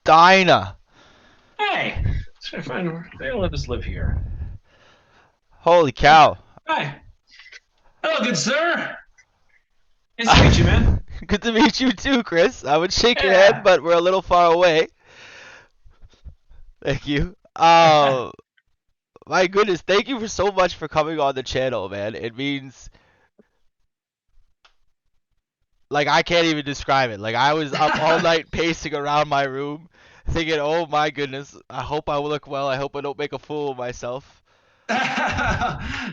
Dinah. Hey, trying to find they let us live here. Holy cow. Hi. Hello, good sir. Nice to meet you, man. Good to meet you too, Chris. I would shake your hand, Yeah. but we're a little far away. Thank you. My goodness, thank you for so much for coming on the channel, man. It means like I can't even describe it. Like I was up all night pacing around my room, thinking, "Oh my goodness, I hope I will look well. I hope I don't make a fool of myself."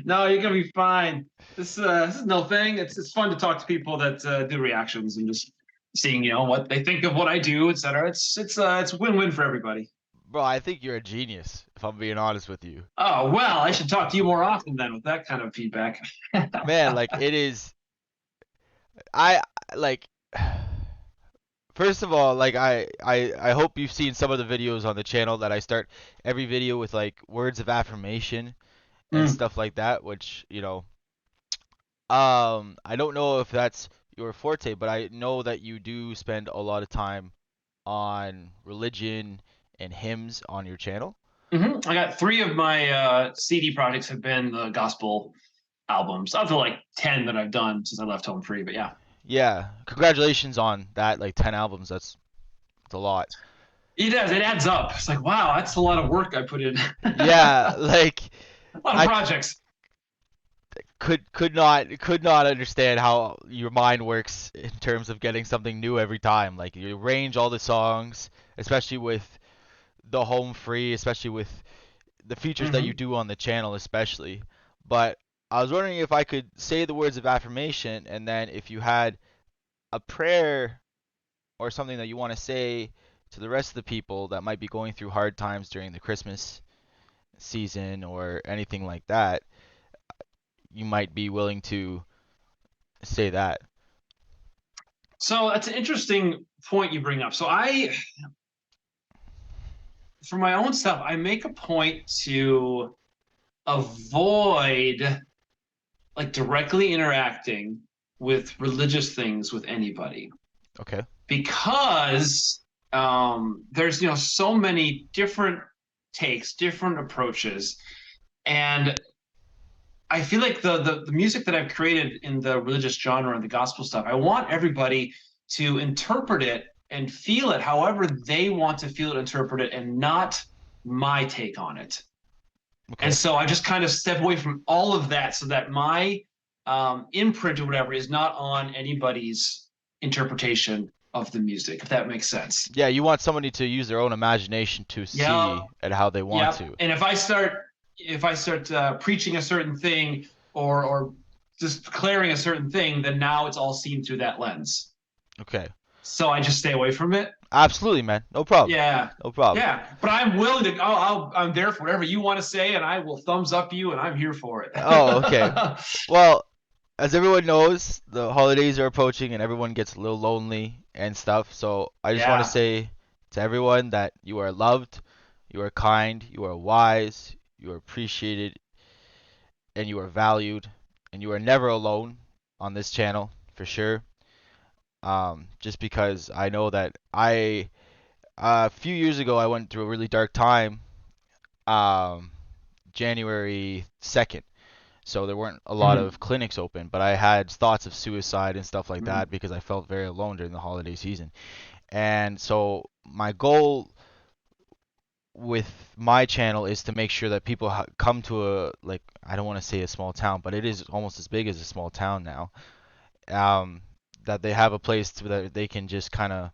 No, you're gonna be fine. This is no thing. It's fun to talk to people that do reactions and just seeing what they think of what I do, etc. It's win-win for everybody. Bro, I think you're a genius, if I'm being honest with you. Oh well, I should talk to you more often then with that kind of feedback. Man, like it is I like first of all, like I hope you've seen some of the videos on the channel that I start every video with like words of affirmation and Mm. stuff like that, which, I don't know if that's your forte, but I know that you do spend a lot of time on religion and hymns on your channel. I got three of my CD projects have been the gospel albums. Up to like 10 that I've done since I left home free. But yeah, Yeah, congratulations on that, like 10 albums. That's a lot. it does. It adds up. It's like, wow, that's a lot of work I put in. Yeah, A like lot of I projects. could not understand how your mind works in terms of getting something new every time. Like you arrange all the songs, especially with the home free, especially with the features that you Hmm. do on the channel, especially. But I was wondering if I could say the words of affirmation, and then if you had a prayer or something that you want to say to the rest of the people that might be going through hard times during the Christmas season or anything like that, you might be willing to say that. So that's an interesting point you bring up. For my own stuff, I make a point to avoid like directly interacting with religious things with anybody Okay. because there's so many different takes, different approaches, and I feel like the music that I've created in the religious genre and the gospel stuff, I want everybody to interpret it and feel it however they want to feel it, interpret it, and not my take on it. And Okay. so I just kind of step away from all of that so that my imprint or whatever is not on anybody's interpretation of the music, if that makes sense. Yeah, you want somebody to use their own imagination to Yeah, see at how they want yeah. to. And if I start preaching a certain thing or just declaring a certain thing, then now it's all seen through that lens. Okay. So I just stay away from it. Absolutely, man. No problem. Yeah, No problem. yeah. But I'm willing to. I'm there for whatever you want to say, and I will thumbs up you, and I'm here for it. Oh, okay. Well, as everyone knows, the holidays are approaching and everyone gets a little lonely and stuff. So I just want to Yeah. say to everyone that you are loved, you are kind, you are wise, you are appreciated, and you are valued, and you are never alone on this channel for sure. Just because I know that a few years ago I went through a really dark time, um, January 2nd. So there weren't a lot Mhm. of clinics open, but I had thoughts of suicide and stuff like Mhm. that because I felt very alone during the holiday season. And so my goal with my channel is to make sure that people come to a, like, I don't want to say a small town, but it is almost as big as a small town now. Um, that they have a place that they can just kind of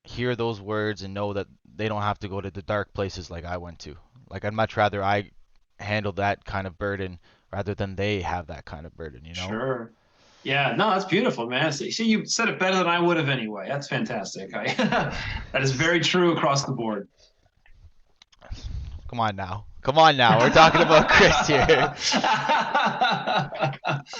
hear those words and know that they don't have to go to the dark places like I went to. Like I'd much rather I handle that kind of burden rather than they have that kind of burden, you know? Sure. Yeah. No, that's beautiful, man. See, you said it better than I would have anyway. That's fantastic. That is very true across the board. Come on now. Come on now. We're talking about Chris here.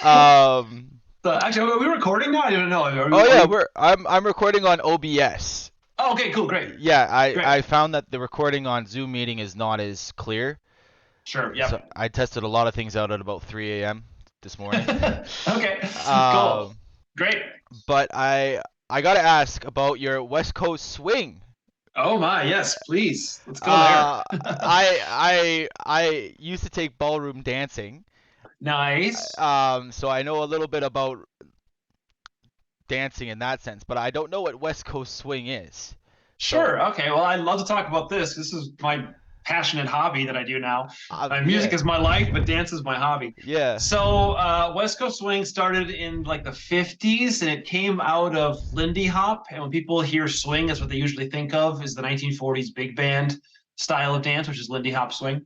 Um So actually, are we recording now? I don't know. oh Are yeah, we? I'm recording on OBS. Oh, okay, cool, great, Yeah, great. I found that the recording on Zoom meeting is not as clear. Sure. So Yep. I tested a lot of things out at about 3 a.m. this morning. Okay. Cool. um Great. but I got to ask about your West Coast swing. Oh my, yes, please. Let's go there. I used to take ballroom dancing. Nice. So I know a little bit about dancing in that sense, but I don't know what West Coast swing is. So, Sure. Okay. Well, I'd love to talk about this. This is my passionate hobby that I do now. My music yeah, is my life, but dance is my hobby. yeah. So, West Coast swing started in like the 50s, and it came out of Lindy Hop. And when people hear swing, that's what they usually think of is the 1940s big band style of dance, which is Lindy Hop swing.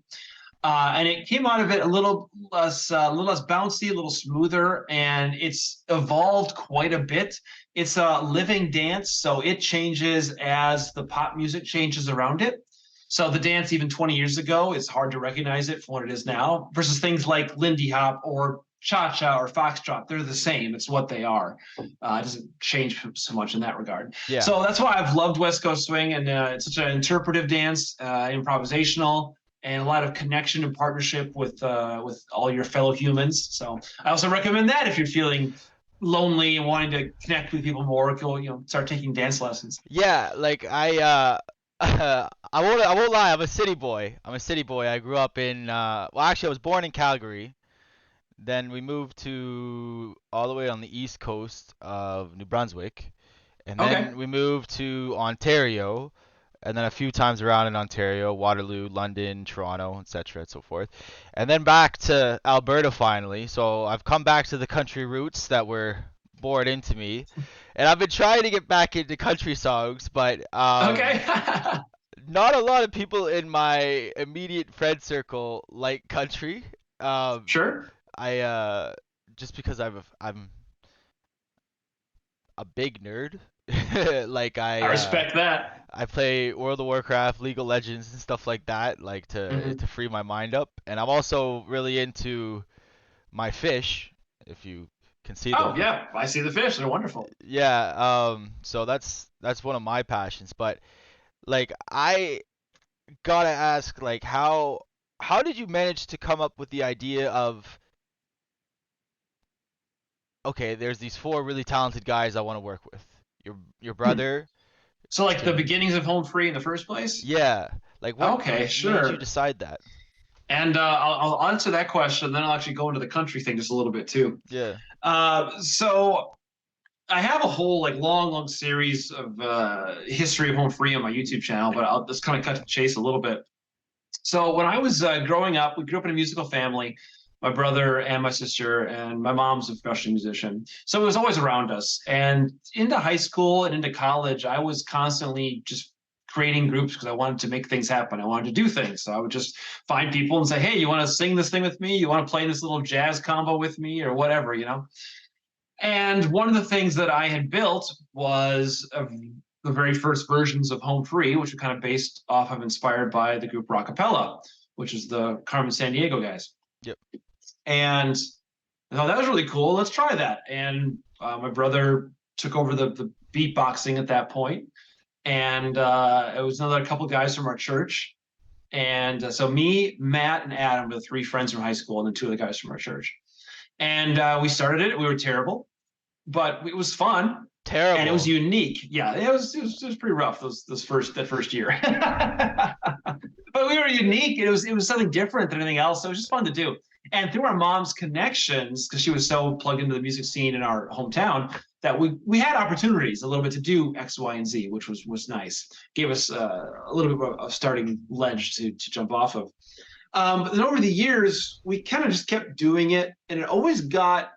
And it came out of it a little less bouncy, a little smoother, and it's evolved quite a bit. It's a living dance, so it changes as the pop music changes around it. So the dance even 20 years ago, it's hard to recognize it from what it is now, versus things like Lindy Hop or cha-cha or foxtrot. They're the same. It's what they are. It doesn't change so much in that regard. Yeah. So that's why I've loved West Coast swing, and it's such an interpretive dance, improvisational, and a lot of connection and partnership with all your fellow humans. So I also recommend that if you're feeling lonely and wanting to connect with people more, go start taking dance lessons. Yeah, like I won't lie, I'm a city boy. I'm a city boy. I grew up in well actually I was born in Calgary. Then we moved to all the way on the east coast of New Brunswick. And Okay. then we moved to Ontario, and then a few times around in Ontario, Waterloo, London, Toronto, etc., and so forth. And then back to Alberta finally. So I've come back to the country roots that were bored into me. And I've been trying to get back into country songs, but Okay. not a lot of people in my immediate friend circle like country. Um, Sure. I just because I'm a big nerd. like I I uh respect that. I play World of Warcraft, League of Legends and stuff like that, like to Hmm. free my mind up. And I'm also really into my fish, if you can see Oh them. yeah, I see the fish. They're wonderful. Yeah, so that's one of my passions. But like I gotta ask, like how did you manage to come up with the idea of okay, there's these four really talented guys I want to work with. Your Hmm. brother, So like the Tim. beginnings of Home Free in the first place. Yeah. Like what Okay, made you sure. decide that? And I'll answer that question, then I'll actually go into the country thing just a little bit too. Yeah. So I have a whole like long series of history of home free on my YouTube channel, but I'll just kind of cut to the chase a little bit. So when I was growing up, we grew up in a musical family. My brother and my sister, and my mom's a professional musician. So it was always around us. And into high school and into college, I was constantly just creating groups because I wanted to make things happen. I wanted to do things. So I would just find people and say, hey, you want to sing this thing with me? You want to play this little jazz combo with me or whatever. And one of the things that I had built was the very first versions of Home Free, which were kind of based off of inspired by the group Rockapella, which is the Carmen Sandiego guys. Yep. And I thought that was really cool. Let's try that. And my brother took over the beatboxing at that point, and it was another couple guys from our church. And so me, Matt, and Adam were the three friends from high school, and then two of the guys from our church. And we started it. We were terrible, but it was fun and it was Terrible. unique. Yeah, it was pretty rough that first year. But we were unique. It was something different than anything else. So it was just fun to do. And through our mom's connections, because she was so plugged into the music scene in our hometown, that we had opportunities a little bit to do X, Y, and Z, which was nice. Gave us a little bit of a starting ledge to jump off of. But then over the years, we kind of just kept doing it, and it always got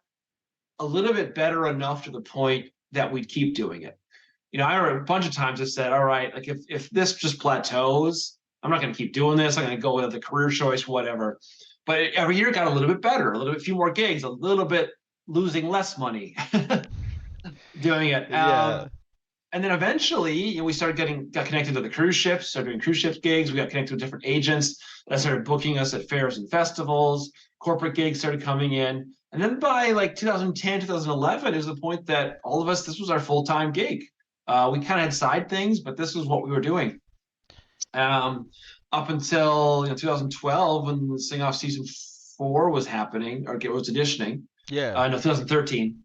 a little bit better enough to the point that we'd keep doing it. I remember a bunch of times I said, all right, like if this just plateaus, I'm not going to keep doing this. I'm going to go with the career choice, whatever. But every year it got a little bit better, a little bit few more gigs, a little bit losing less money doing it. Yeah. And then eventually, we got connected to the cruise ships, started doing cruise ship gigs. We got connected with different agents that started booking us at fairs and festivals. Corporate gigs started coming in. And then by like 2010, 2011 is the point that all of us, this was our full-time gig. We kind of had side things, but this was what we were doing. Up until 2012 when the Sing Off season 4 was happening, or it was auditioning. Yeah. No, 2013.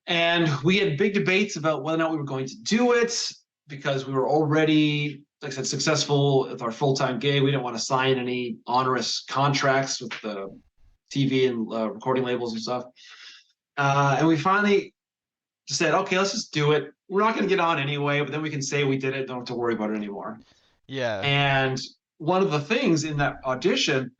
And we had big debates about whether or not we were going to do it because we were already, like I said, successful with our full-time gig. We didn't want to sign any onerous contracts with the TV and recording labels and stuff. And we finally said, okay, let's just do it. We're not going to get on anyway, but then we can say we did it. Don't have to worry about it anymore. Yeah. And one of the things in that audition,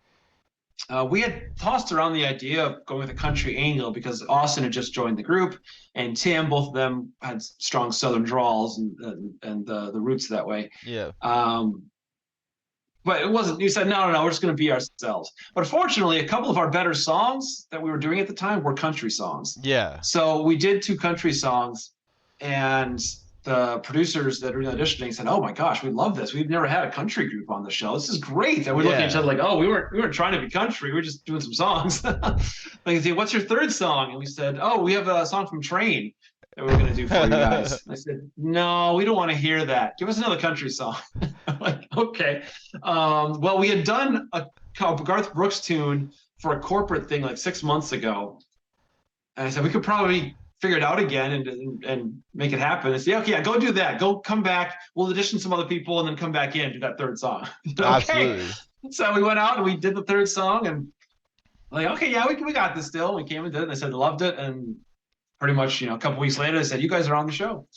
we had tossed around the idea of going with a country angle because Austin had just joined the group, and Tim, both of them had strong Southern drawls and the roots that way. Yeah. Um, but it wasn't. You said no, no, no. We're just going to be ourselves. But fortunately, a couple of our better songs that we were doing at the time were country songs. Yeah. So we did two country songs, and the producers that were auditioning said, "Oh my gosh, we love this. We've never had a country group on the show. This is great." And we looked at each Yeah. other like, "Oh, we weren't trying to be country. We were just doing some songs." Like, they said, "What's your third song?" And we said, "Oh, we have a song from Train that we're going to do for you guys." And I said, "No, we don't want to hear that. Give us another country song." I'm like, okay. Well, we had done a Garth Brooks tune for a corporate thing like 6 months ago, and I said we could probably figure it out again and make it happen. And say, okay, yeah, go do that. Go come back. We'll audition some other people and then come back in do that third song. Okay. Absolutely. So we went out and we did the third song and like, okay, yeah, we got this still. We came and did it. And they said loved it. And pretty much, a couple weeks later, they said, you guys are on the show.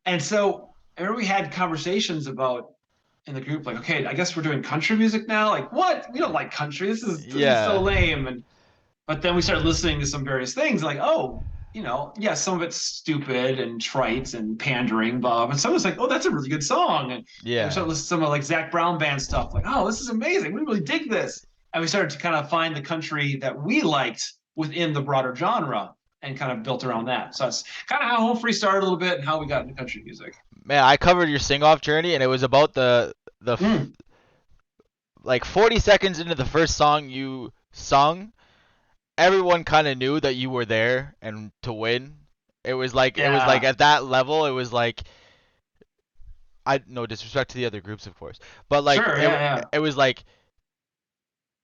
And so I remember we had conversations about in the group, like, okay, I guess we're doing country music now. Like, what? We don't like country. This is so Yeah. lame. And but then we started listening to some various things, like, oh, yeah, some of it's stupid and trite and pandering, Bob. And some was like, oh, that's a really good song. And we Yeah. started listening to some of like Zach Brown band stuff, like, oh, this is amazing. We really dig this. And we started to kind of find the country that we liked within the broader genre and kind of built around that. So that's kind of how Home Free started a little bit and how we got into country music. Man, I covered your sing-off journey, and it was about Mm, like 40 seconds into the first song you sung, everyone kind of knew that you were there and to win. It was like yeah, at that level, it was like I no disrespect to the other groups, of course, but like sure, it yeah, it was like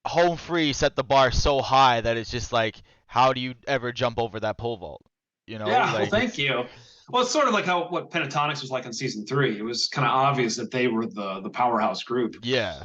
Home Free set the bar so high that it's just like how do you ever jump over that pole vault? yeah. Well, Like thank it's you. Well, it's sort of like how what Pentatonics was like in season three. It was kind of obvious that they were the powerhouse group. yeah,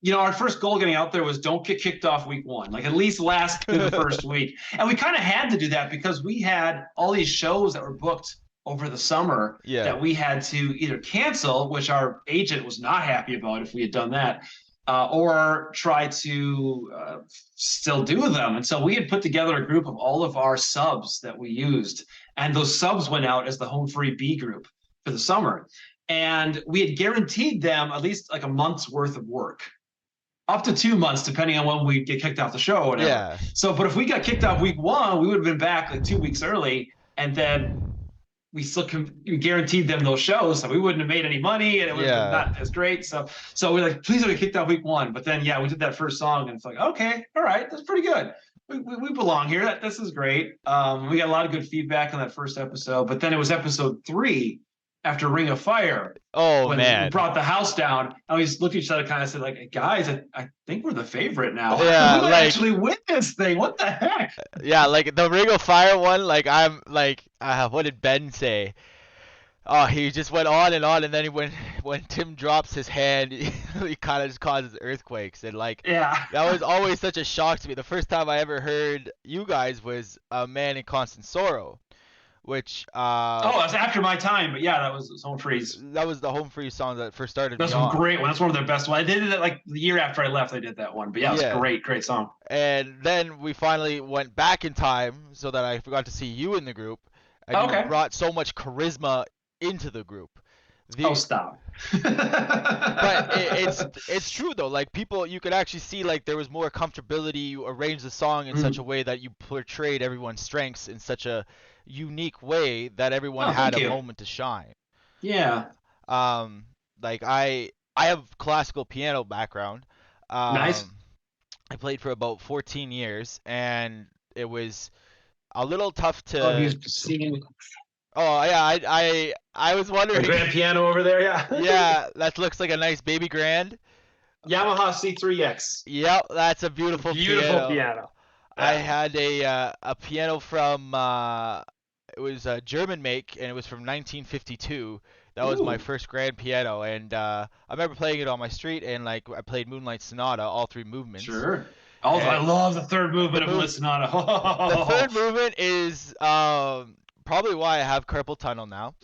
Yeah, our first goal getting out there was don't get kicked off week one, like at least last through the first week. And we kind of had to do that because we had all these shows that were booked over the summer yeah, that we had to either cancel, which our agent was not happy about if we had done that, or try to still do them. And so we had put together a group of all of our subs that we used, and those subs went out as the Home Free B group for the summer. And we had guaranteed them at least like a month's worth of work, up to 2 months, depending on when we get kicked off the show or whatever. yeah, So, but if we got kicked off week one, we would have been back like 2 weeks early, and then we still guaranteed them those shows, so we wouldn't have made any money, and it would have been yeah. not as great. So we're like, please don't get kicked off week one. But then, yeah, we did that first song, and it's like, okay, all right, that's pretty good. We belong here. This is great. We got a lot of good feedback on that first episode, but then it was episode three after Ring of Fire Oh when we man. brought the house down, and we just looked at each other, kind of said, like, hey, guys, I think we're the favorite now. We Yeah, might like actually win this thing. What the heck? yeah, like the Ring of Fire one, like I'm like what did Ben say? Oh, he just went on, and then when Tim drops his hand, he kind of just causes earthquakes, and like Yeah. that was always such a shock to me. The first time I ever heard you guys was A Man in Constant Sorrow, which Oh, that's after my time, but yeah, that was Home Freeze. that was the Home Free song that first started me That's a on. great one. That's one of their best ones. I did it like the year after I left. I did that one, but yeah, it was Yeah. great, great song. And then we finally went back in time so that I forgot to see you in the group, and you Okay. brought so much charisma into the group. Oh, The stop. but it's true though. Like people, you could actually see like there was more comfortability. You arranged the song in such a Mm. way that you portrayed everyone's strengths in such a unique way that everyone Oh, had thank a you. moment to shine. Yeah. Um, like I have classical piano background. Nice. I played for about 14 years, and it was a little tough Oh, to. you singing Oh yeah, I was a wondering. grand piano over there, yeah. Yeah, that looks like a nice baby grand. Yamaha C3X. Yep, that's a It's a beautiful beautiful piano. piano. I Yeah. had a piano from it was a German make, and it was from 1952. That was my Ooh, first grand piano, and I remember playing it on my street, and like I played Moonlight Sonata, all three movements. sure. Also, I And love the third the movement of move, Moonlight Sonata. the third movement is probably why I have carpal tunnel now.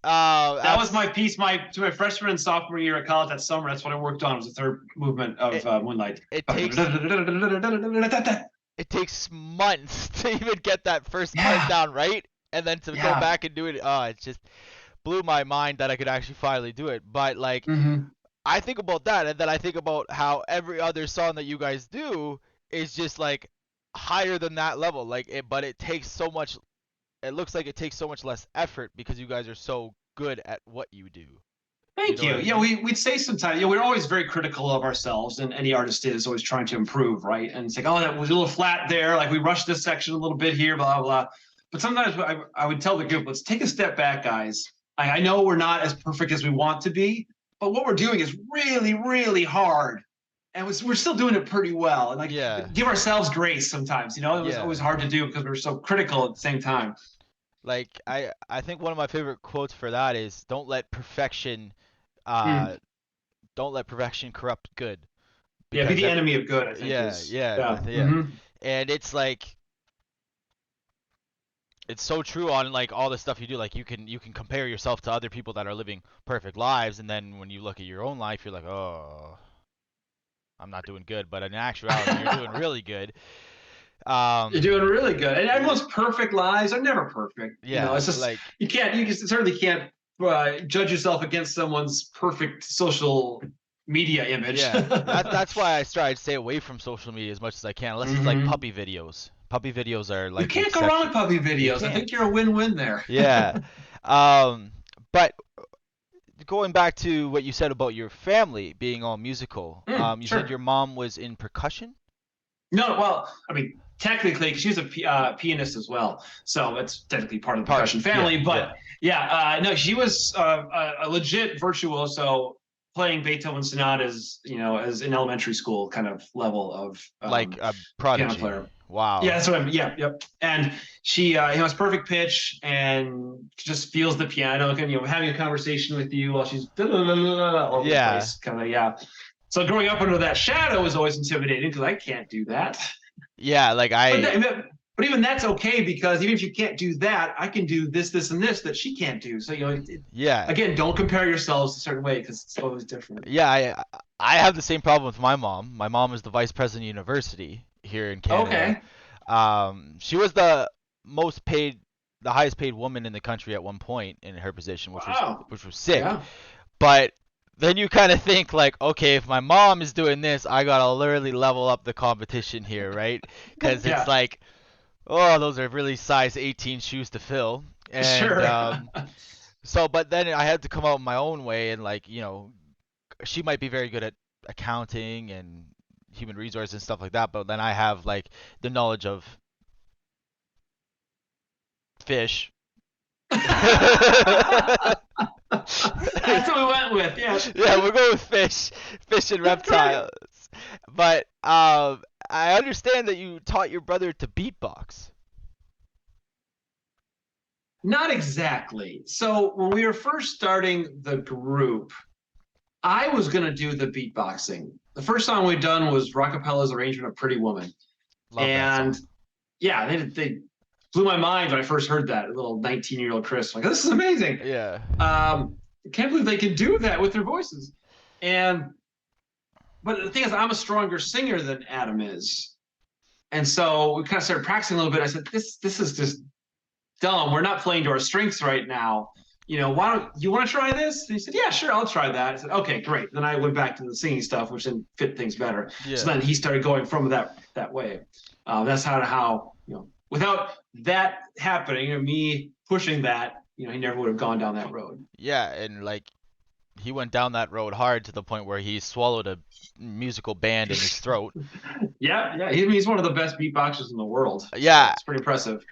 That was my That's piece my freshman and sophomore year at college that summer. That's what I worked on. Was the third movement of it. Moonlight. It takes it takes months to even get that first part Yeah, down right, and then to go yeah. back and do it. It just blew my mind that I could actually finally do it. But like, Hmm. I think about that, and then I think about how every other song that you guys do is just like higher than that level. Like it, but it takes so much. It looks like it takes so much less effort because you guys are so good at what you do. You Thank know what you. I Yeah, mean? we'd say sometimes, we're always very critical of ourselves, and any artist is always trying to improve, right? And it's like, oh, that was a little flat there. Like we rushed this section a little bit here, blah, blah, blah. But sometimes I would tell the group, let's take a step back, guys. I know we're not as perfect as we want to be, but what we're doing is really, really hard. And we're still doing it pretty well. And like, Yeah, give ourselves grace sometimes, it was yeah. always hard to do because we are so critical at the same time. Like I think one of my favorite quotes for that is uh Mm. don't let perfection corrupt good, Yeah, be because the enemy of good, I think yeah, is, yeah, yeah. yeah. Hmm. And it's like it's so true on like all the stuff you do. Like you can compare yourself to other people that are living perfect lives, and then when you look at your own life, you're like, oh, I'm not doing good. But in actuality, you're doing really good. You're Um, doing really good. And everyone's perfect lives are never perfect. yeah, It's just like you certainly can't judge yourself against someone's perfect social media image. yeah, that's why I try to stay away from social media as much as I can, unless it's like Hmm. puppy videos. Puppy videos are You like the can't go wrong with exception. puppy You videos. I think can't. you're a win-win there. Yeah. Um, but going back to what you said about your family being all musical, you said your Sure. mom was in percussion? No, well, I mean, technically, she was a pianist as well, so it's technically part of the Part, percussion yeah, family. But yeah. yeah, no, she was a legit virtuoso, playing Beethoven sonatas, as an elementary school kind of level of Like a piano prodigy. player. Yeah, Wow. that's what I'm. Yeah, yep. And she, has perfect pitch and just feels the piano, and having a conversation with you while she's all over the Yeah. place, kind of, yeah. So growing up under that shadow was always intimidating because I can't do that. Yeah, like But I that, but even that's okay because even if you can't do that, I can do this, this, and this that she can't do. So yeah. again, don't compare yourselves a certain way because it's always different. Yeah, I have the same problem with my mom. My mom is the vice president of university here in Canada. Okay. She was the most paid, the highest paid woman in the country at one point in her position, Wow. which was sick. Yeah. But then you kind of think like, okay, if my mom is doing this, I gotta literally level up the competition here, right? Because it's Yeah. like, oh, those are really size 18 shoes to fill. And Sure. so, but then I had to come out my own way, and like, she might be very good at accounting and human resources and stuff like that, but then I have like the knowledge of fish. That's what we went with. Yeah. Yeah, we're going with fish and That's great. reptiles. But I understand that you taught your brother to beatbox. Not exactly. So when we were first starting the group, I was gonna do the beatboxing. The first song we'd done was Rockapella's arrangement of Pretty Woman. Love that And song. yeah, they blew my mind when I first heard that. Little 19-year-old Chris, like, this is amazing. Yeah. I can't believe they can do that with their voices. And but the thing is, I'm a stronger singer than Adam is, and so we kind of started practicing a little bit. I said, this is just dumb. We're not playing to our strengths right now. Why don't you want to try this? And he said, yeah, sure, I'll try that. I said, okay, great. Then I went back to the singing stuff, which then fit things better. So Yeah. then he started going from that way. That's how without that happening or me pushing that, he never would have gone down that road. Yeah, and like he went down that road hard to the point where he swallowed a musical band in his throat. Yeah, yeah. He's one of the best beatboxers in the world. So Yeah, it's pretty impressive.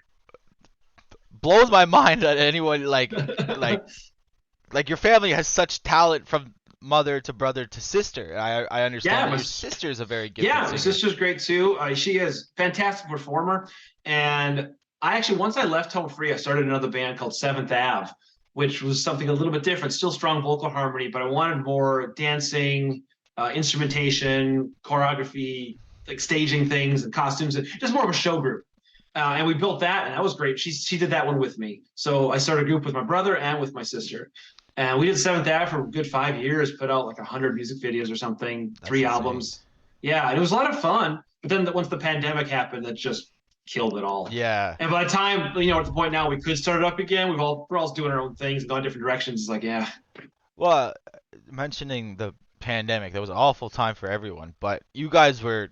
blows my mind that anyone like your family has such talent from mother to brother to sister. I understand Yeah, that your sister is a very gifted yeah, my singer. sister's great too. She is a fantastic performer, and I actually, once I left Home Free, I started another band called Seventh Ave, which was something a little bit different, still strong vocal harmony, but I wanted more dancing, instrumentation, choreography, like staging things and costumes, and just more of a show group. And we built that, and that was great. She did that one with me. So I started a group with my brother and with my sister. And we did Seventh Ave for a good 5 years, put out like 100 music videos or something, That's three insane. albums. Yeah, and it was a lot of fun. But then once the pandemic happened, that just killed it all. Yeah. And by the time, at the point now we could start it up again, we're all doing our own things and gone different directions. It's like, yeah, Well, mentioning the pandemic, that was an awful time for everyone, but you guys were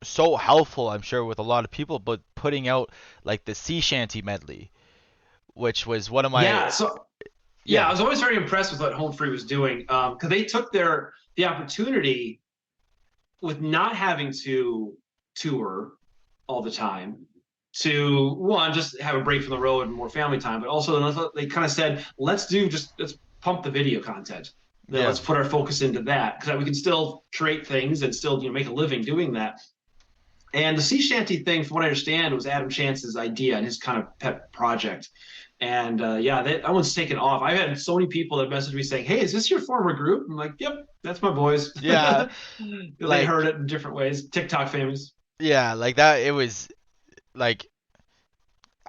so helpful, I'm sure, with a lot of people, but putting out like the sea shanty medley, which was one of my yeah. So yeah, I yeah, was always very impressed with what Home Free was doing because they took the opportunity with not having to tour all the time to one just have a break from the road and more family time, but also they kind of said let's pump the video content. Then yeah, let's put our focus into that because we can still create things and still make a living doing that. And the sea shanty thing, from what I understand, was Adam Chance's idea and his kind of pet project. And yeah, that one's taken off. I've had so many people that message me saying, "Hey, is this your former group?" I'm like, "Yep, that's my boys." yeah, They like heard it in different ways. TikTok famous. yeah, like that. It was like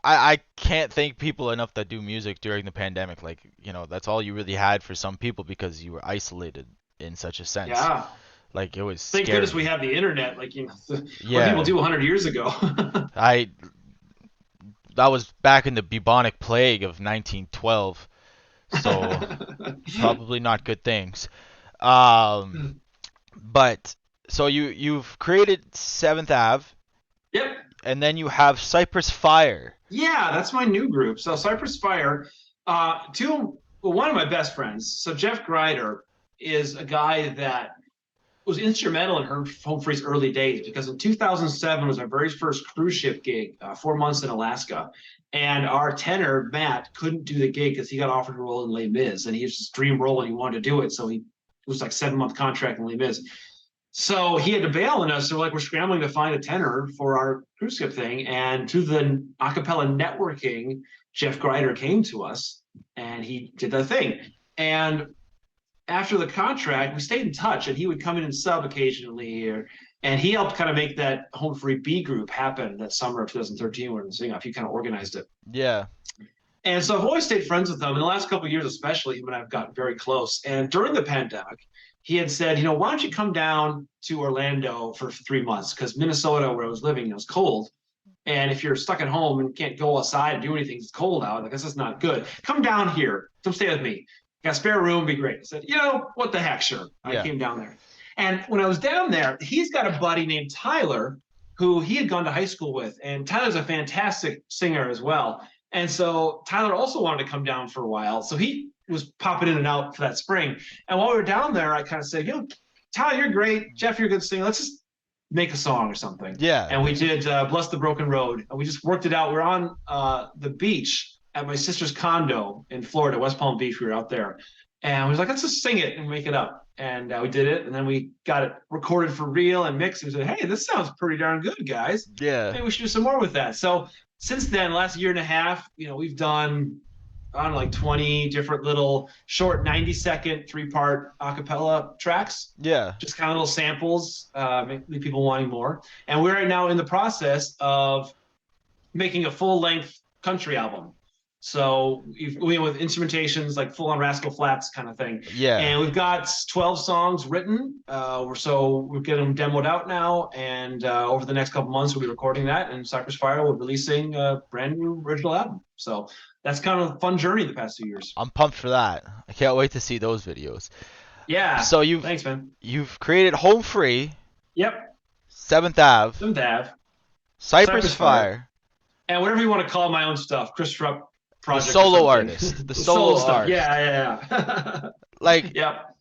I can't thank people enough that do music during the pandemic. Like, that's all you really had for some people because you were isolated in such a sense. Yeah. Like it was Thank goodness we scary. have the internet. What people Yeah. do 100 years ago. I that was back in the bubonic plague of 1912, so probably not good things. Um, but so you've created Seventh Ave, Yep. and then you have Cypress Fire. Yeah, that's my new group. So Cypress Fire, one of my best friends. So Jeff Grider is a guy that was instrumental in her Home Free's early days because in 2007 was our very first cruise ship gig, 4 months in Alaska. And our tenor, Matt, couldn't do the gig because he got offered a role in Les Mis and he was just dream role and he wanted to do it. So he it was like 7 month contract in Les Mis. So he had to bail on us. So like we're scrambling to find a tenor for our cruise ship thing. And through the acapella networking, Jeff Grider came to us and he did that thing. And after the contract, we stayed in touch, and he would come in and sub occasionally here. And he helped kind of make that Home Free B group happen that summer of 2013 when we were sing off. He kind of organized it. Yeah, And so I've always stayed friends with him. In the last couple of years, especially, him and I've gotten very close. And during the pandemic, he had said, why don't you come down to Orlando for 3 months? Because Minnesota, where I was living, it was cold. And if you're stuck at home and can't go outside and do anything, it's cold out. I guess that's not good. Come down here. Come stay with me. Got a spare room, be great. I said, what the heck, sure. I yeah, came down there. And when I was down there, he's got a buddy named Tyler who he had gone to high school with. And Tyler's a fantastic singer as well. And so Tyler also wanted to come down for a while. So he was popping in and out for that spring. And while we were down there, I kind of said, Tyler, you're great. Jeff, you're a good singer. Let's just make a song or something. yeah, And we did Bless the Broken Road. And we just worked it out. We are on the beach at my sister's condo in Florida, West Palm Beach. We were out there. And we was like, let's just sing it and make it up. And we did it. And then we got it recorded for real and mixed. And we said, hey, this sounds pretty darn good, guys. yeah, Maybe we should do some more with that. So since then, last year and a half, we've done on like 20 different little short 90-second 3-part acapella tracks, yeah. just kind of little samples, make people wanting more. And we're right now in the process of making a full-length country album. So we with instrumentations like full-on Rascal Flatts kind of thing. Yeah. And we've got 12 songs written. So we're getting them demoed out now. And over the next couple months, we'll be recording that. And Cypress Fire will be releasing a brand new original album. So that's kind of a fun journey the past 2 years. I'm pumped for that. I can't wait to see those videos. Yeah. So you've Thanks, man. you've created Home Free, Yep. Seventh Ave, Some Dav. Cypress Cypress Fire. Fire, And whatever you want to call my own stuff, Chris Rupp the project or solo something. artist, the The solo soul stuff. artist. Yeah. Like Yep.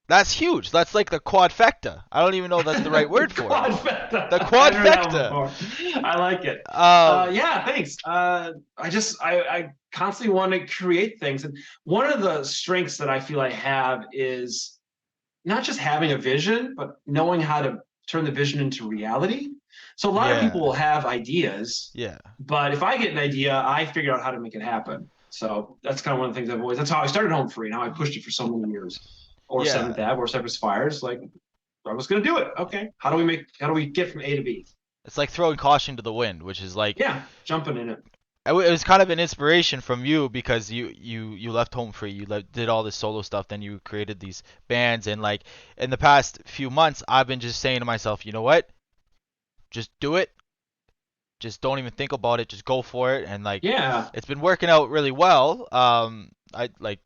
that's huge. That's like the quadfecta. I don't even know if that's the right The word for it. quadfecta. The I've heard that one quadfecta. before. I like it. Um, Yeah, thanks. I constantly want to create things. And one of the strengths that I feel I have is not just having a vision, but knowing how to turn the vision into reality. So a lot of people will Yeah. have ideas, Yeah. but if I get an idea, I figure out how to make it happen. So that's kind of one of the things I've always. That's how I started Home Free. Now I pushed it for so many years, or Seventh Yeah. Ave, or Cypress Fires. Like I was going to do it. Okay, how do we get from A to B? It's like throwing caution to the wind, which is like Yeah, jumping in it. it was kind of an inspiration from you because you left home free, did all this solo stuff, then you created these bands, and like in the past few months, I've been just saying to myself, you know what, just do it, just don't even think about it, just go for it, and like Yeah. it's been working out really well. I like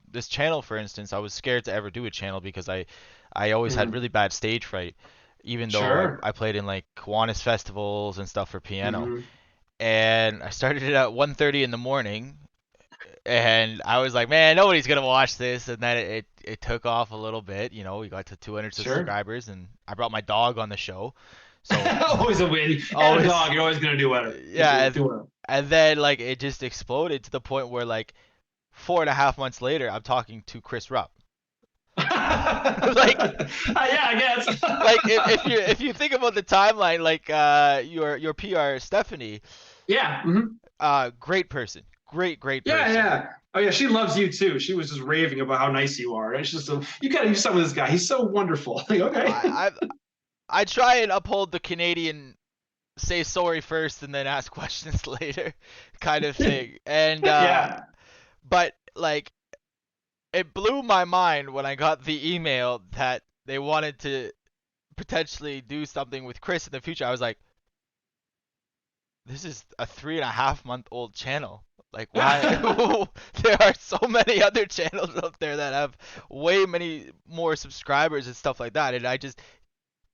this channel, for instance, I was scared to ever do a channel because I always had Mm, really bad stage fright, even though sure. I played in like Kiwanis festivals and stuff for piano. Hmm. And I started it at 1:30 in the morning, and I was like, man, nobody's gonna watch this. And then it took off a little bit. You know, we got to 200 Sure. subscribers, and I brought my dog on the show. So Always a win. And a always, dog, you're always going to do better. yeah. Do well. And then like it just exploded to the point where like 4.5 months later, I'm talking to Chris Rupp. Like Yeah, I guess. like if you think about the timeline, like your PR Stephanie, Yeah. Hmm. great person, great Yeah, person. yeah. Oh, yeah. She loves you too. She was just raving about how nice you are. And it's just, you got to do something with this guy. He's so wonderful. Like, okay. I I try and uphold the Canadian say sorry first and then ask questions later kind of thing. And Yeah. but like it blew my mind when I got the email that they wanted to potentially do something with Chris in the future. I was like, this is a 3.5 month old channel. Like why there are so many other channels out there that have way many more subscribers and stuff like that, and I just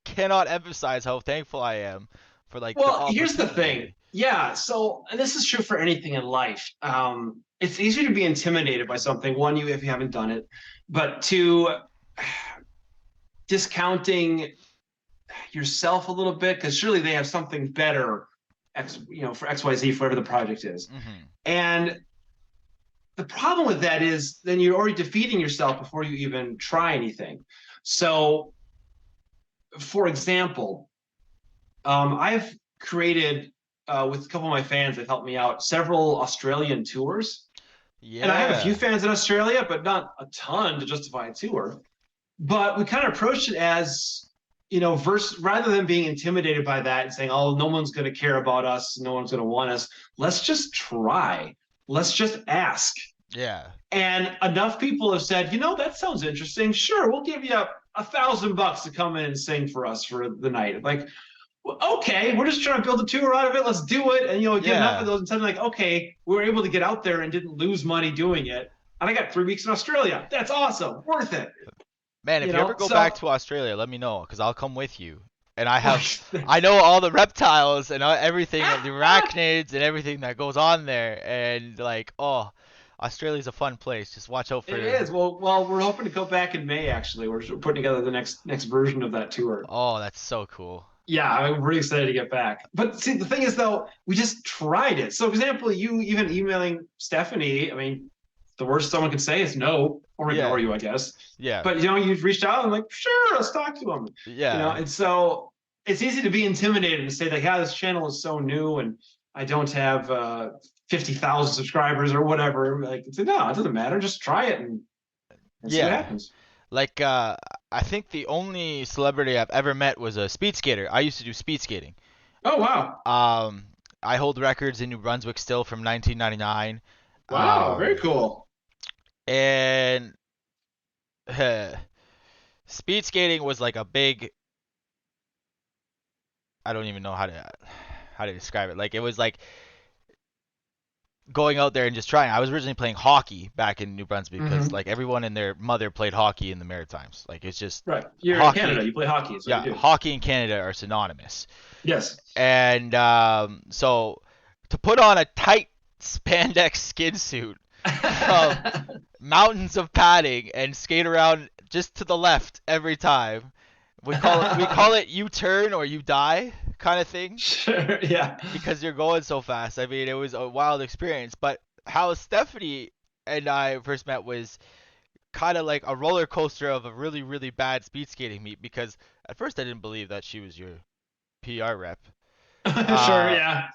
cannot emphasize how thankful I am for like the Well, here's the thing. opportunity. Yeah. So, and this is true for anything in life. It's easier to be intimidated by something, one, you if you haven't done it, but two, discounting yourself a little bit because surely they have something better, for XYZ, for whatever the project is. Hmm. And the problem with that is then you're already defeating yourself before you even try anything. So, for example, I've created with a couple of my fans that helped me out several Australian tours, and I have a few Yeah. fans in Australia, but not a ton to justify a tour. But we kind of approached it as, rather than being intimidated by that and saying, "Oh, no one's going to care about us, no one's going to want us." Let's just try. Let's just ask. Yeah. And enough people have said, that sounds interesting. Sure, we'll give you $1,000 to come in and sing for us for the night. Like, well, okay, we're just trying to build a tour out of it. Let's do it. And get enough of Yeah. those, and suddenly, like, okay, we were able to get out there and didn't lose money doing it. And I got 3 weeks in Australia. That's awesome, worth it. Man, if You you ever know, go back so to Australia, let me know, because I'll come with you. And I know all the reptiles and everything, the arachnids and everything that goes on there. And like, oh, Australia's a fun place. Just watch out it for. is. Well, we're hoping to go back in May. Actually, we're putting together the next version of that tour. Oh, that's so cool. Yeah, I'm really excited to get back. But see, the thing is, though, we just tried it. So, for example, you even emailing Stephanie, I mean, the worst someone can say is no or ignore Yeah. you, I guess. Yeah. But you've reached out and like, sure, let's talk to him. Yeah. And so it's easy to be intimidated and say like, yeah, this channel is so new and I don't have 50,000 subscribers or whatever. Like, it's like, no, it doesn't matter. Just try it and see what Yeah. happens. Like, I think the only celebrity I've ever met was a speed skater. I used to do speed skating. Oh wow, Um, I hold records in New Brunswick still from 1999. wow, very cool. And speed skating was like a big. I don't even know how to describe it. Like it was like going out there and just trying. I was originally playing hockey back in New Brunswick because Hmm. like everyone and their mother played hockey in the Maritimes. Like it's just Right, you're in hockey. Canada. You play hockey, is what you Yeah, do. hockey and Canada are synonymous. Yes. And so to put on a tight spandex skin suit from mountains of padding and skate around just to the left every time. We call it you turn or you die kind of thing Sure. Yeah. because you're going so fast. I mean, it was a wild experience. But how Stephanie and I first met was kind of like a roller coaster of a really really bad speed skating meet because at first I didn't believe that she was your PR rep. Sure, Uh, yeah.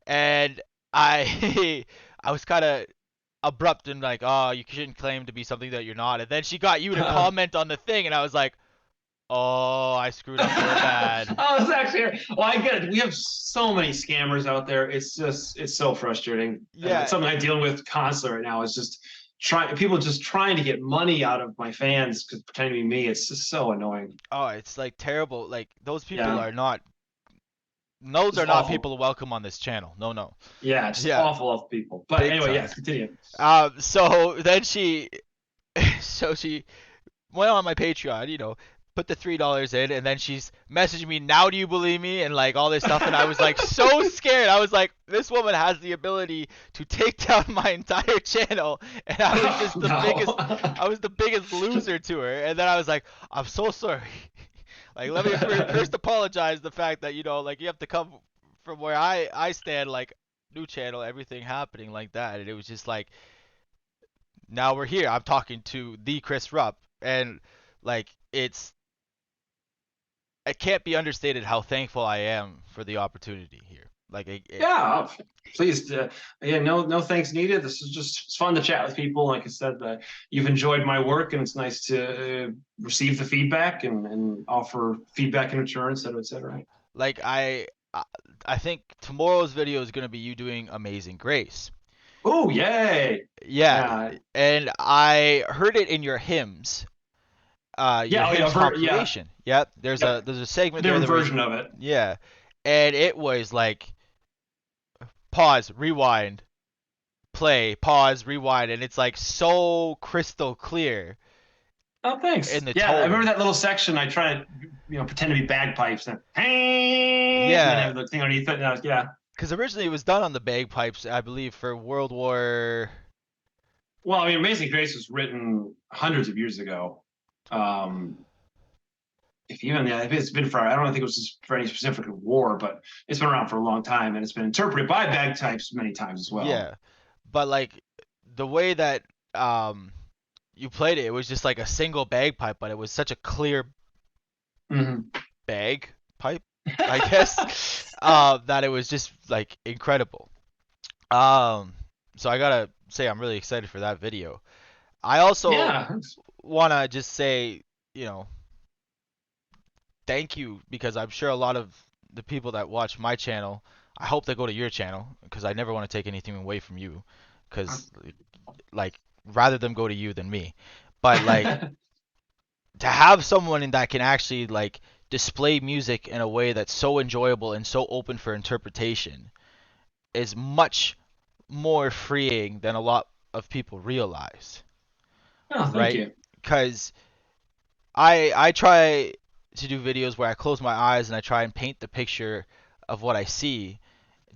and I I was kind of abrupt and like, oh, you shouldn't claim to be something that you're not. And then she got you to comment on the thing, and I was like, oh, I screwed up real bad. Oh, it's actually well, I get it. We have so many scammers out there. It's so frustrating. It's Yeah. something I deal with constantly right now. It's just people just trying to get money out of my fans because pretending to be me. It's just so annoying. Oh, it's like terrible. Like those people Yeah, are not. Those just are not awful. people welcome on this channel. No, no. Yeah, just Yeah, awful people. But big anyway, time. yes, continue. So then she went on my Patreon, put the $3 in, and then she's messaging me, now do you believe me? And like all this stuff. And I was like so scared. I was like, this woman has the ability to take down my entire channel. And I was Oh, just no. I was the biggest loser to her. And then I was like, I'm so sorry. Like, let me first apologize the fact that, like you have to come from where I stand, like new channel, everything happening like that. And it was just like, now we're here. I'm talking to the Chris Rupp. And like, it can't be understated how thankful I am for the opportunity here. Like Yeah, please. Yeah, no thanks needed. This is just it's fun to chat with people. Like I said, you've enjoyed my work, and it's nice to receive the feedback and offer feedback in return, et cetera, et cetera. like I think tomorrow's video is gonna be you doing Amazing Grace. Oh, yay! Yeah, Yeah, and I heard it in your hymns, your yeah. Oh, yeah. hymns Yeah, compilation. Yep, yep. there's a segment there Different that where version of it. yeah, and it was like pause, rewind, play, pause, rewind, and it's like so crystal clear Oh, in thanks. the Yeah, I remember tone. that little section. I try to, pretend to be bagpipes and then Yeah, have the thing underneath it. And yeah. because originally it was done on the bagpipes, I believe, for World War. Well, I mean, Amazing Grace was written hundreds of years ago. Um, if even yeah, if it's been for I don't think it was just for any specific war, but it's been around for a long time and it's been interpreted by bagpipes many times as well. Yeah, but like the way that um you played it, it was just like a single bagpipe, but it was such a clear Mm-hmm. bagpipe, I guess, that it was just like incredible. So I gotta say I'm really excited for that video. I also Yeah. wanna just say, you know, thank you because I'm sure a lot of the people that watch my channel, I hope they go to your channel because I never want to take anything away from you, because like rather them go to you than me. But like to have someone in that can actually like display music in a way that's so enjoyable and so open for interpretation is much more freeing than a lot of people realize, Oh, thank right? you. Because I try to do videos where I close my eyes and I try and paint the picture of what I see,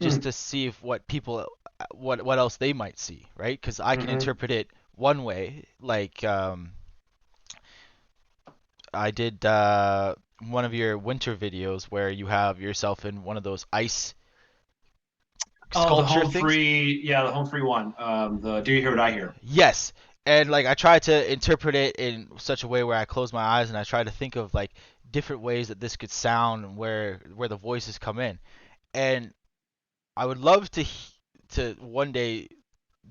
just Mm-hmm. to see if what people what else they might see, right? Because I can Mm-hmm. interpret it one way, like I did one of your winter videos where you have yourself in one of those ice Oh, the sculpture home things. free, yeah, the home free one. The Do You Hear What I Hear? Yes. And like I try to interpret it in such a way where I close my eyes and I try to think of like different ways that this could sound and where the voices come in. And I would love to one day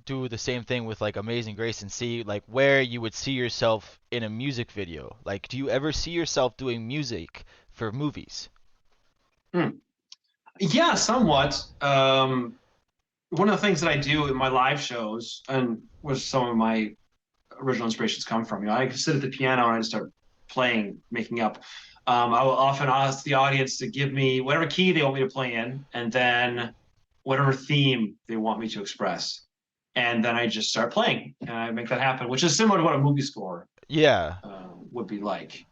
do the same thing with like Amazing Grace and see like where you would see yourself in a music video. Like do you ever see yourself doing music for movies? Hmm. Yeah, somewhat. One of the things that I do in my live shows and where some of my original inspirations come from. I sit at the piano and I just start playing, making up. I will often ask the audience to give me whatever key they want me to play in, and then whatever theme they want me to express. And then I just start playing and I make that happen, which is similar to what a movie score Yeah. would be like.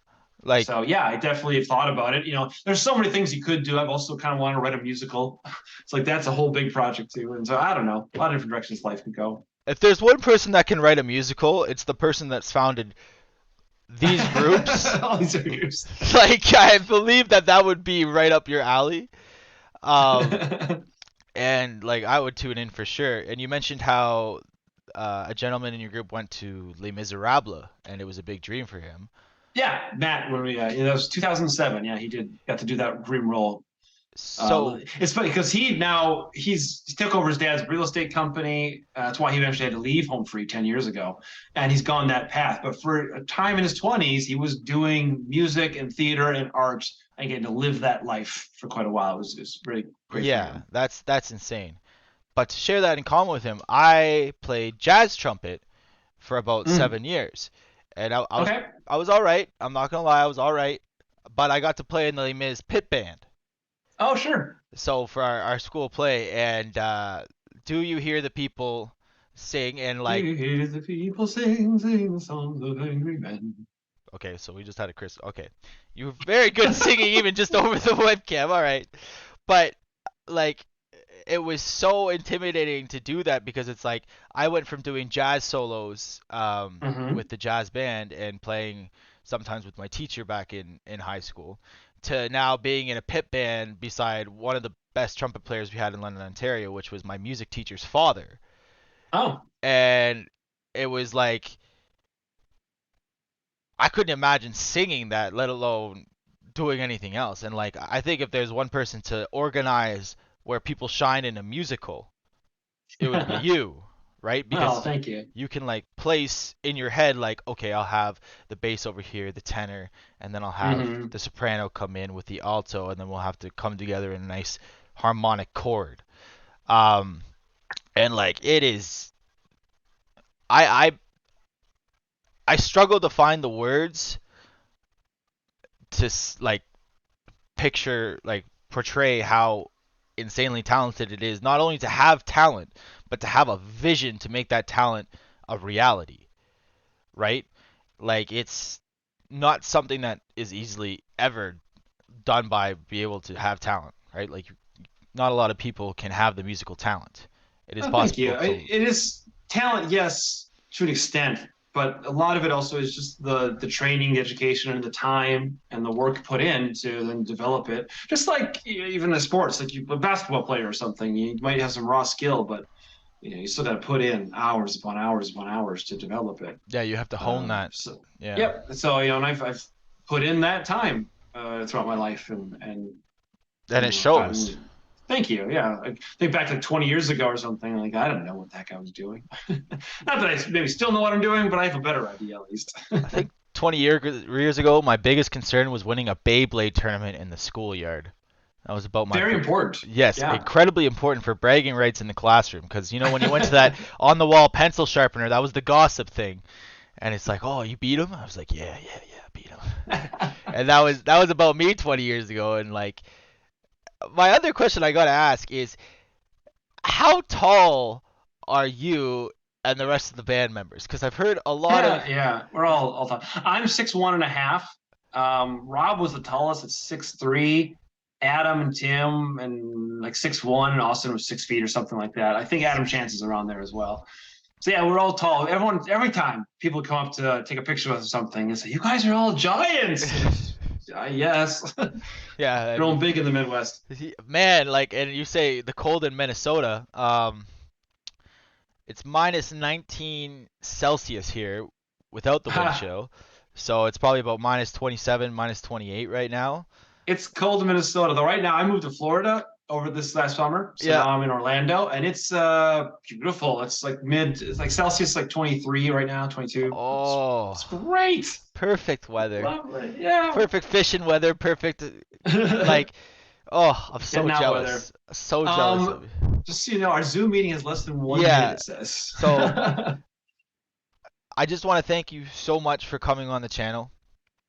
Like So yeah, I definitely have thought about it. There's so many things you could do. I've also kind of wanted to write a musical. It's like that's a whole big project too. And so I don't know, a lot of different directions life can go. if there's one person that can write a musical, it's the person that's founded these groups. All these reviews. Like I believe that that would be right up your alley. Um and like I would tune in for sure. And you mentioned how a gentleman in your group went to Les Miserables and it was a big dream for him. Yeah, Matt. When we that was 2007. Yeah, he got to do that dream role. So It's funny because he took over his dad's real estate company. That's why he eventually had to leave home free 10 years ago, and he's gone that path. But for a time in his 20s, he was doing music and theater and art and getting to live that life for quite a while. It was really great for yeah, him. that's insane. But to share that in common with him, I played jazz trumpet for about Mm. 7 years, and Okay. I was all right. I'm not gonna lie, I was all right. But I got to play in the Les Mis pit band, Oh, sure. so for our school play. And do you hear the people sing and Do like? you hear the people sing, sing the songs of angry men? Okay, so we just had a Chris. Okay, you're very good at singing even just over the webcam. All right, but like it was so intimidating to do that because it's like I went from doing jazz solos with Mm-hmm. the jazz band and playing sometimes with my teacher back in high school to now being in a pit band beside one of the best trumpet players we had in London, Ontario, which was my music teacher's father. Oh. And it was like I couldn't imagine singing that, let alone doing anything else. And like I think if there's one person to organize where people shine in a musical, it would be you, right? Oh, Because thank you. you can like place in your head like, okay, I'll have the bass over here, the tenor, and then I'll have Mm-hmm. the soprano come in with the alto, and then we'll have to come together in a nice harmonic chord. Um, and like it is, I I I struggle to find the words to like picture like portray how insanely talented it is not only to have talent but to have a vision to make that talent a reality, right? Like it's not something that is easily ever done by be able to have talent, right? Like not a lot of people can have the musical talent. It is Oh, thank you. possible to. It is talent, yes, to an extent, but a lot of it also is just the training, the education, and the time and the work put in to then develop it. Just like even the sports, like a basketball player or something, you might have some raw skill, but you still got to put in hours upon hours upon hours to develop it. Yeah, you have to hone that. So, Yeah. yep. So and I've put in that time throughout my life, and And it I've shows. gotten. Thank you. Yeah, I think back like 20 years ago or something. Like I don't know what that guy was doing. Not that I maybe still know what I'm doing, but I have a better idea at least. I think 20 years ago, my biggest concern was winning a Beyblade tournament in the schoolyard. That was about my Very important. yes, Yeah. incredibly important for bragging rights in the classroom because when you went to that on the wall pencil sharpener, that was the gossip thing, and it's like, oh, you beat him? I was like, yeah, yeah, yeah, beat him. And that was about me 20 years ago. And like my other question I gotta ask is, how tall are you and the rest of the band members? Because I've heard a lot of. Yeah, yeah. We're all tall. I'm 6'1.5". Rob was the tallest at 6'3". Adam and Tim and like 6'1", and Austin was 6 feet or something like that. I think Adam Chance is around there as well. So yeah, we're all tall. Every time people come up to take a picture with us or something and say, "You guys are all giants." Yes, Yeah, growing big in the Midwest. man, like, and you say the cold in Minnesota. It's minus 19 Celsius here without the wind chill. So it's probably about minus 27, minus 28 right now. It's cold in Minnesota though. Right now, I moved to Florida over this last summer, so Yeah. now I'm in Orlando, and it's beautiful. It's like Celsius, like 23 right now, 22. It's Oh, great. perfect weather. Lovely. Yeah. Perfect fishing weather. Perfect. Like, oh, I'm so Getting out weather. jealous. So jealous of Um, you. just so you know, our Zoom meeting has less than 1 minute, Yeah. it says. So I just want to thank you so much for coming on the channel.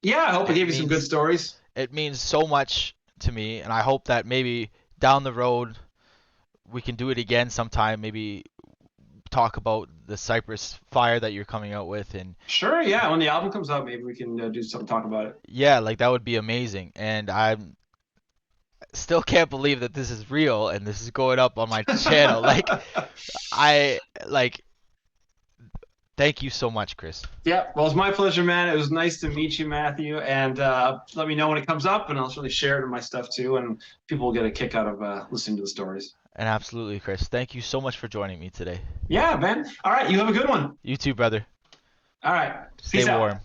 Yeah, I hope I It gave you some good means stories. it means so much to me, and I hope that maybe down the road we can do it again sometime. Maybe talk about the Cypress Fire that you're coming out with, and Sure, yeah. When the album comes out, maybe we can do something, talk about it. yeah, like that would be amazing. And I still can't believe that this is real and this is going up on my channel. Like I like thank you so much, Chris. Yeah, well, it's my pleasure, man. It was nice to meet you, Matthew. And let me know when it comes up, and I'll certainly share it in my stuff too. And people will get a kick out of listening to the stories. And absolutely, Chris. Thank you so much for joining me today. Yeah, man. All right, you have a good one. You too, brother. All right, Stay peace out. warm.